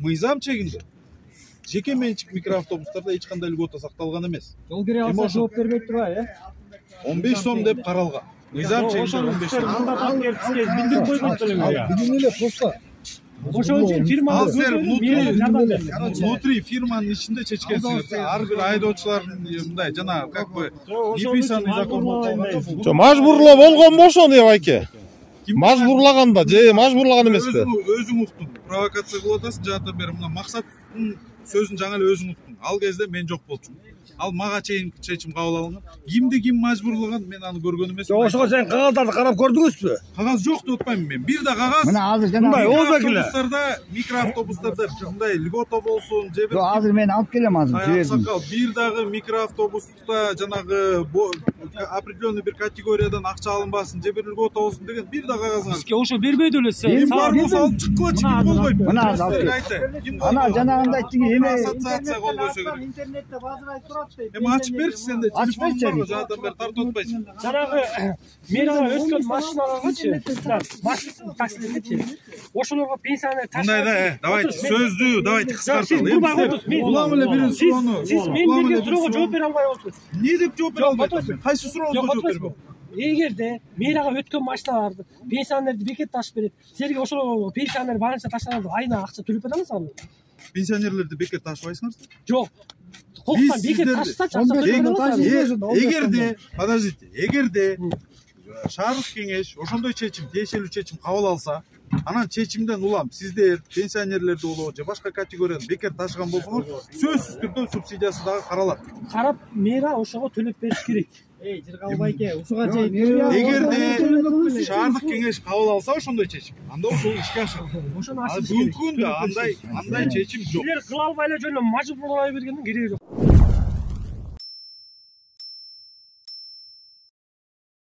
мыйзам чегинде жеке менчик микроавтобустарда эч кандай льгота сакталган эмес. Жол кире алса жооп бербейт турбайбы, 15 сом деп каралган. Мыйзам чегинде 15 сом. билдирип койбойт эле. Билим эле просто. Ошол үчүн фирма внутри фирманын ичинде чечкенсиңер. Ар бир айдоочулардын мындай жана как бы неписанный закон болуп калган. Жо мажбурлоо болгонбу ошону эбайке? Мажбурлаганда же мажбурлаган эмеспи? Өзүң уктуң. Провокация кылып атасың, жаатан бери мына максаттын сөзүн жаңы эле өзүң уктуң. Ал кезде мен жок болчумун. Ал мага чейин чечим кабыл алынган. Кимди ким мажбурлаган мен аны көргөн эмесмин. Ошого сен кагаздарды карап көрдүңүзбү? Кагаз жок деп атпаймын мен. Бир да кагаз. Мына азыр жана микроавтобустарда мындай льгота болсун, же бир азыр мен алып келем азыр. Сакал бир дагы микроавтобуста жанагы определенный бир категориядан акча алынбасын, же бир льгота болсун деген бир да кагазыңар. Бизге ошо бербейт эле сен. Ким бар болсо алып чыккыла чыгып болбойт. Мына азыр. Ана жанагындай тиги эме ассоциация колбойсо керек. Интернетте базар айтып турат дейт. Эми ачып берчи сенде. Ачып берчи. Жаатан бери тартып атпайсың. Жанагы мэрага өткөн машиналаргачы, таксилерчи. Ошолорго пенсионер таш. Мындай да, давайте сөздү, давайте кыскарталы. Улам эле бирин суроону. Сиз мен берген суроого жооп бере албай отурсуз. Эмне деп жооп бере албайсың? Кайсы сурооңузга жооп бербейм? Эгерде мэрага өткөн машиналарды пенсионерди бекет ташып берет, силерге ошол пенсионер барынча таштанады, айына акча төлөп бересиңерби? Пенсионерлерди бекет ташыбайсыңарбы? Жок. Кокудан бекет ташсачы акча төлөп бересиңерби? Эгерде, подождите, эгерде шаардык кеңеш ошондой чечим, тиешелүү чечим кабыл алса, анан чечимден улам сиздер пенсионерлерди болобу же башка категорияда бекер ташыган болсоңор, сөзсүз түрдө субсидиясы дагы каралат. Карап, мэра ошого төлөп бериш керек. Жыргалбайке, ушуга чейин эгерде шаардык кеңеш кабыл алса ошондой чечим, анда ошол ишке ашат. Ошону ашыш керек. Бүгүн да андай чечим жок. Силер кыла албай эле жөнүнөн мажбурлай бергендин кереги жок.